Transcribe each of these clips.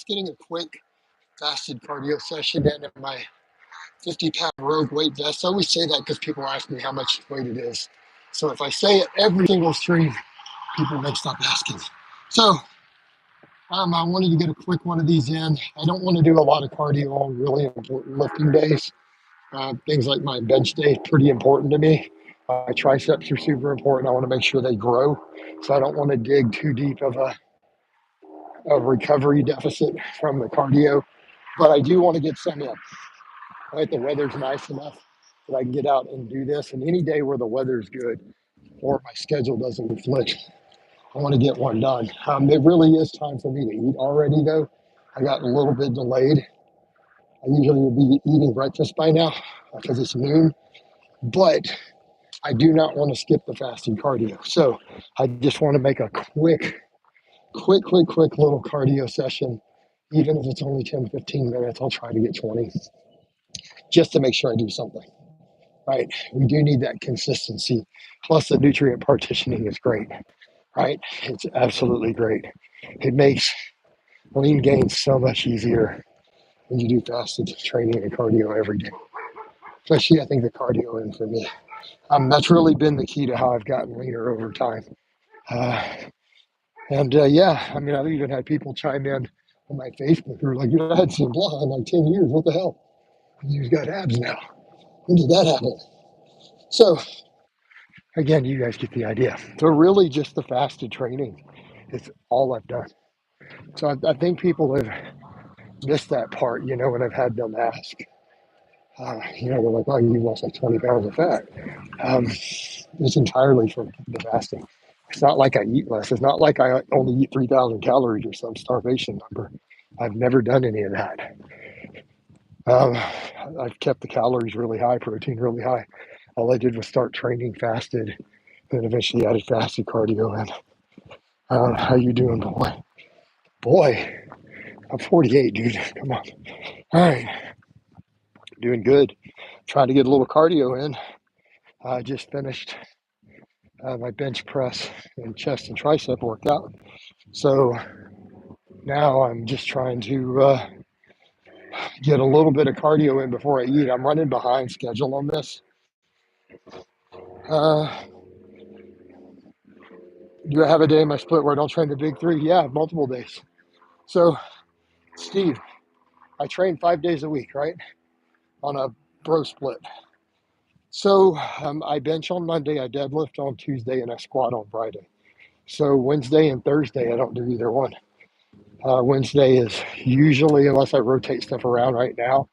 just getting a quick fasted cardio session in my 50-pound Rogue weight vest. I always say that because people ask me how much weight it is. So if I say it every single stream, people may stop asking. So I wanted to get a quick one of these in. I don't want to do a lot of cardio on really important lifting days. Things like my bench day is pretty important to me. My triceps are super important. I want to make sure they grow. So I don't want to dig too deep of a recovery deficit from the cardio. But I do want to get some in. Right? The weather's nice enough that I can get out and do this. And any day where the weather's good or my schedule doesn't conflict, I want to get one done. It really is time for me to eat already, though. I got a little bit delayed. I usually would be eating breakfast by now because it's noon, but I do not want to skip the fasting cardio. So I just want to make a quick little cardio session. Even if it's only 10, 15 minutes, I'll try to get 20 just to make sure I do something, right? We do need that consistency. Plus the nutrient partitioning is great, right? It's absolutely great. It makes lean gain so much easier when you do fasted training and cardio every day. Especially, I think the cardio in for me. That's really been the key to how I've gotten leaner over time. Yeah, I mean, I've even had people chime in on my Facebook who are like, I hadn't seen Blaha in like 10 years. What the hell? You've got abs now. When did that happen? So, again, you guys get the idea. So, really, just the fasted training is all I've done. So, I think people have missed that part, when I've had them ask. They're like, oh, you lost like 20 pounds of fat. It's entirely from the fasting. It's not like I eat less. It's not like I only eat 3,000 calories or some starvation number. I've never done any of that. I've kept the calories really high, protein really high. All I did was start training fasted, and eventually added fasted cardio in. How you doing, boy? Boy, I'm 48, dude. Come on. All right. Doing good. Trying to get a little cardio in. I just finished my bench press and chest and tricep workout. So now I'm just trying to get a little bit of cardio in before I eat. I'm running behind schedule on this. Do I have a day in my split where I don't train the big three? Yeah, multiple days. So, Steve, I train 5 days a week, right? On a bro split. So I bench on Monday, I deadlift on Tuesday, and I squat on Friday. So Wednesday and Thursday, I don't do either one. Wednesday is usually, unless I rotate stuff around right now,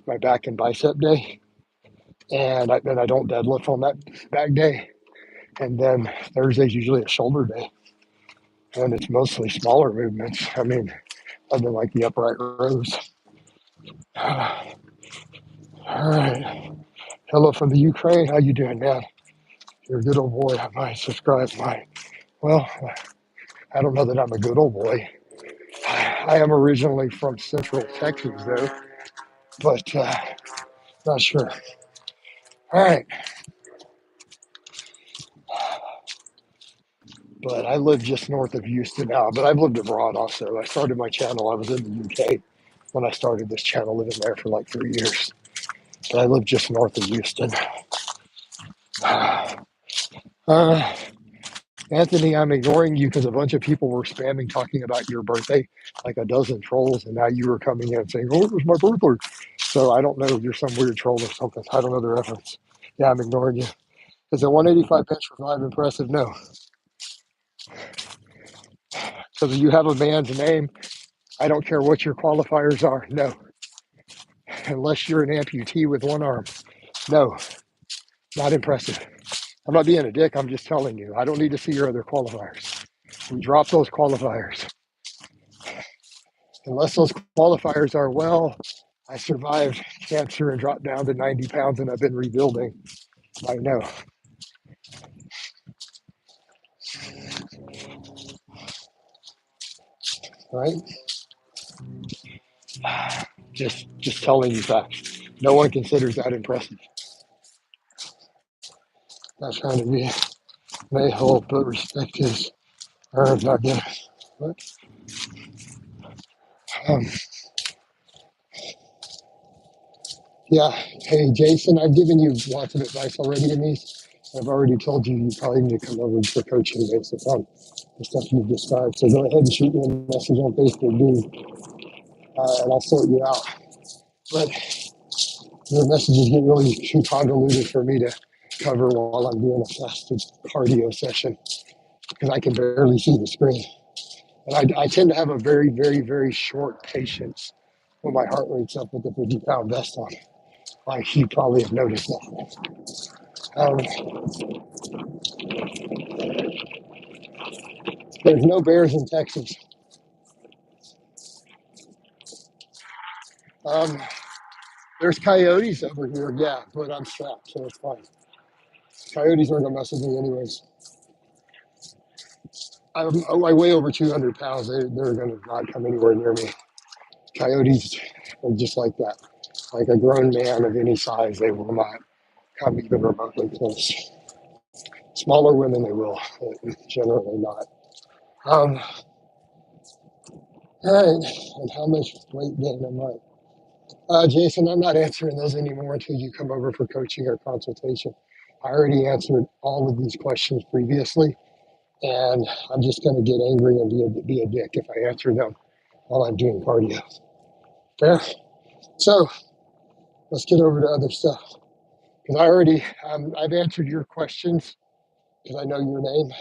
my back and bicep day. And then I don't deadlift on that back day. And then Thursday is usually a shoulder day. And it's mostly smaller movements. I mean, other than like the upright rows. All right. Hello from the Ukraine. How you doing, man? You're a good old boy. I might subscribe. Well, I don't know that I'm a good old boy. I am originally from Central Texas, though, but not sure. All right. But I live just north of Houston now, but I've lived abroad also. I started my channel. I was in the UK when I started this channel, living there for like 3 years. But I live just north of Houston. Anthony, I'm ignoring you because a bunch of people were spamming talking about your birthday, like a dozen trolls, and now you were coming in saying, oh, it was my birthday. So I don't know, you're some weird troll or something. I don't know the reference. Yeah, I'm ignoring you. Is a 185 bench for 5 impressive? No. So do you have a man's name? I don't care what your qualifiers are. No. Unless you're an amputee with one arm. No. Not impressive. I'm not being a dick. I'm just telling you. I don't need to see your other qualifiers. We drop those qualifiers. Unless those qualifiers are, well, I survived cancer and dropped down to 90 pounds and I've been rebuilding. I know. Right? Just telling you facts. No one considers that impressive. Not trying to be may hold, but respect his earned. Not getting. What? Um, yeah. Hey, Jason, I've given you lots of advice already in these. I've already told you you probably need to come over for coaching based upon the stuff you've described. So go ahead and shoot me a message on Facebook, dude, and I'll sort you out. But your messages get really too convoluted for me to cover while I'm doing a fasted cardio session because I can barely see the screen. And I tend to have a very, very, very short patience when my heart rate's up with the 50-pound vest on. Like you probably have noticed that. There's no bears in Texas. Um, there's coyotes over here, yeah, but I'm strapped, so it's fine. Coyotes aren't gonna mess with me anyways. I weigh over 200 pounds. They're gonna not come anywhere near me. Coyotes are just like that. Like a grown man of any size, they will not come even remotely close. Smaller women, they will, but generally not. Um, all right, and how much weight gain am I? Jason, I'm not answering those anymore until you come over for coaching or consultation. I already answered all of these questions previously, and I'm just going to get angry and be a dick if I answer them while I'm doing cardio. Fair? So let's get over to other stuff. Because I've answered your questions because I know your name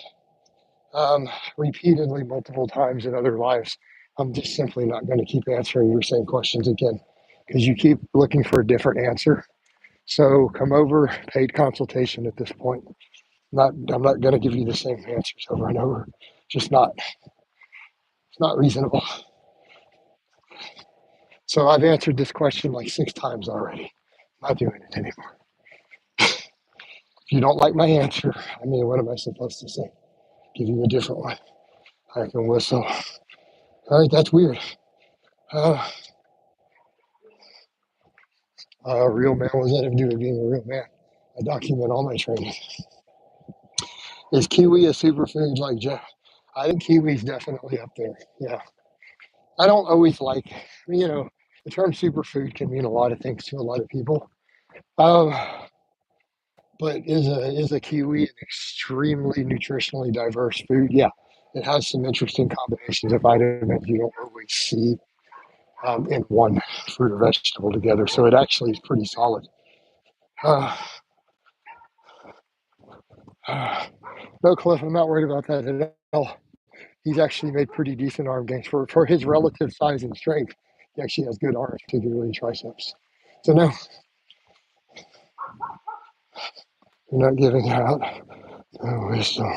repeatedly multiple times in other lives. I'm just simply not going to keep answering your same questions again because you keep looking for a different answer. So come over, paid consultation at this point. I'm not going to give you the same answers over and over. Just not. It's not reasonable. So I've answered this question like 6 times already. I'm not doing it anymore. If you don't like my answer, I mean, what am I supposed to say? Give you a different one. I can whistle. All right, that's weird. Real man, what does that have to do with being a real man? I document all my training. Is kiwi a superfood like Jeff? I think kiwi's definitely up there. Yeah. I don't always like, the term superfood can mean a lot of things to a lot of people. Um, but is a kiwi an extremely nutritionally diverse food? Yeah. It has some interesting combinations of vitamins you don't always see in one fruit or vegetable together. So it actually is pretty solid. Uh, no, Cliff, I'm not worried about that at all. He's actually made pretty decent arm gains for his relative size and strength. He actually has good arms, particularly triceps. So no, you're not giving out no wisdom.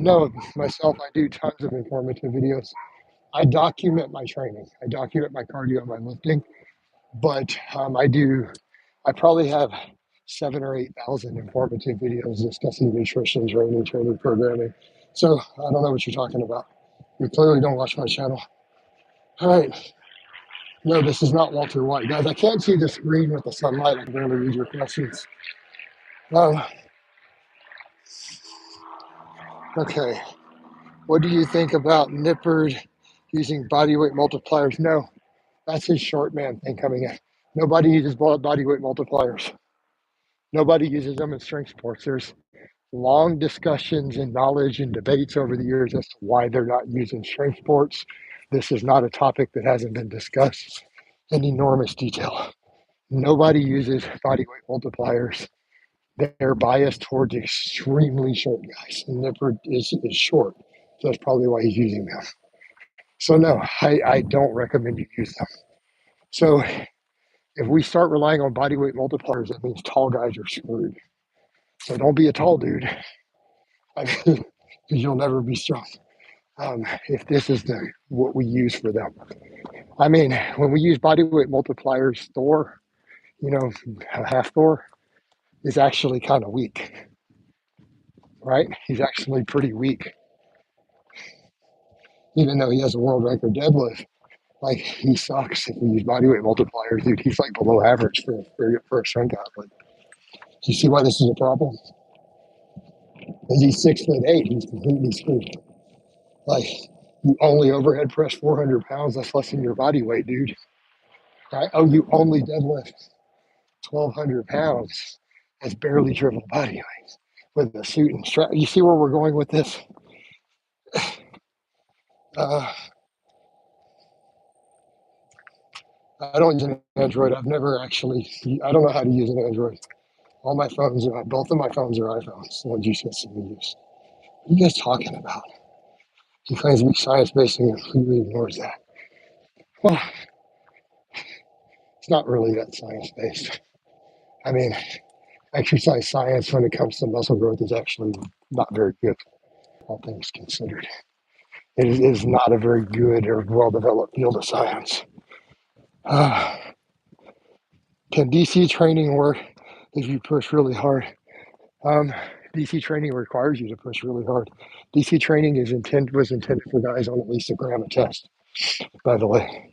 No, myself, I do tons of informative videos. I document my training. I document my cardio, my lifting, but I probably have 7 or 8 thousand informative videos discussing nutrition, training programming. So I don't know what you're talking about. You clearly don't watch my channel. All right. No, this is not Walter White. Guys, I can't see the screen with the sunlight. I can barely read your questions. Okay. What do you think about Nippard using body weight multipliers? No, that's his short man thing coming in. Nobody uses body weight multipliers. Nobody uses them in strength sports. There's long discussions and knowledge and debates over the years as to why they're not used in strength sports. This is not a topic that hasn't been discussed in enormous detail. Nobody uses body weight multipliers. They're biased towards extremely short guys. And Nippard is short. So that's probably why he's using them. So no, I don't recommend you use them. So if we start relying on body weight multipliers, that means tall guys are screwed. So don't be a tall dude. I mean, because you'll never be strong. If this is what we use for them. I mean, when we use body weight multipliers, Thor, half Thor is actually kind of weak, right? He's actually pretty weak, even though he has a world record deadlift. Like he sucks if we use body weight multipliers, dude. He's like below average for a strength athlete. Do you see why this is a problem? Because he's 6'8", he's completely screwed. Like You only overhead press 400 pounds. That's less than your body weight, dude. Right? Oh, you only deadlift 1,200 pounds. That's barely triple body weight with a suit and strap. You see where we're going with this? Uh, I don't use an Android. I've never actually, I don't know how to use an Android. All my phones are, both of my phones are iPhones, the ones you should see me use. What are you guys talking about? He claims to be science-based and completely ignores that. Well, it's not really that science-based. I mean, exercise science when it comes to muscle growth is actually not very good, all things considered. It is not a very good or well-developed field of science. Uh, can DC training work if you push really hard? Um, DC training requires you to push really hard. DC training was intended for guys on at least a gram of test, by the way.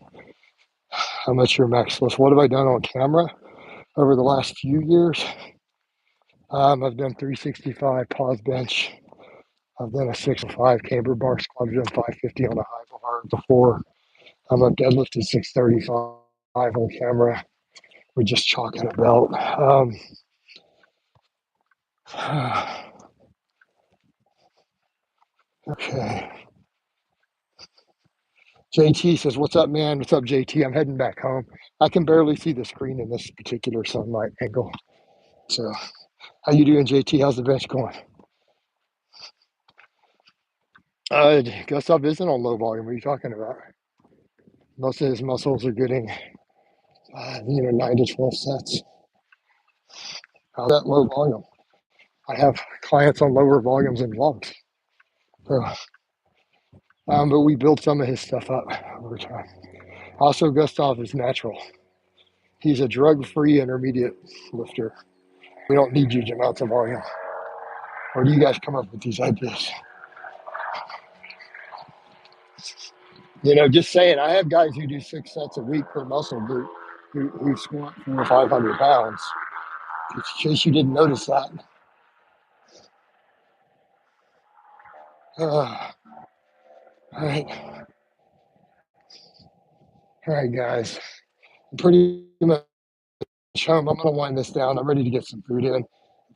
How much your max list? What have I done on camera over the last few years? I've done 365 pause bench. I've done a 605 camber bar squat. I've done 550 on a high bar before. I've deadlifted 635 on camera. We're just chalking a belt. Okay. JT says, "What's up, man? What's up, JT? I'm heading back home. I can barely see the screen in this particular sunlight angle. So, how you doing, JT? How's the bench going?" Gustav isn't on low volume. What are you talking about? Most of his muscles are getting, 9 to 12 sets. How's that low volume? I have clients on lower volumes and vlogs. So, but we build some of his stuff up over time. Also, Gustav is natural. He's a drug-free intermediate lifter. We don't need huge amounts of volume. Where do you guys come up with these ideas? Just saying, I have guys who do 6 sets a week per muscle group who squat 400 or 500 pounds. In case you didn't notice that. All right, guys. I'm pretty much home. I'm going to wind this down. I'm ready to get some food in.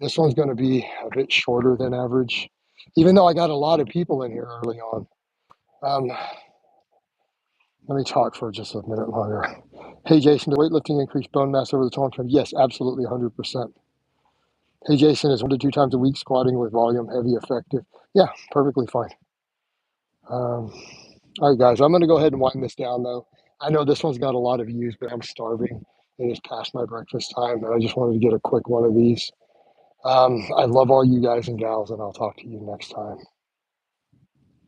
This one's going to be a bit shorter than average, even though I got a lot of people in here early on. Let me talk for just a minute longer. Hey, Jason, the weightlifting increase bone mass over the long term? Yes, absolutely, 100%. Hey, Jason, is 1 to 2 times a week squatting with volume heavy effective? Yeah, perfectly fine. All right, guys, I'm going to go ahead and wind this down, though. I know this one's got a lot of views, but I'm starving. It is past my breakfast time, and I just wanted to get a quick one of these. I love all you guys and gals, and I'll talk to you next time.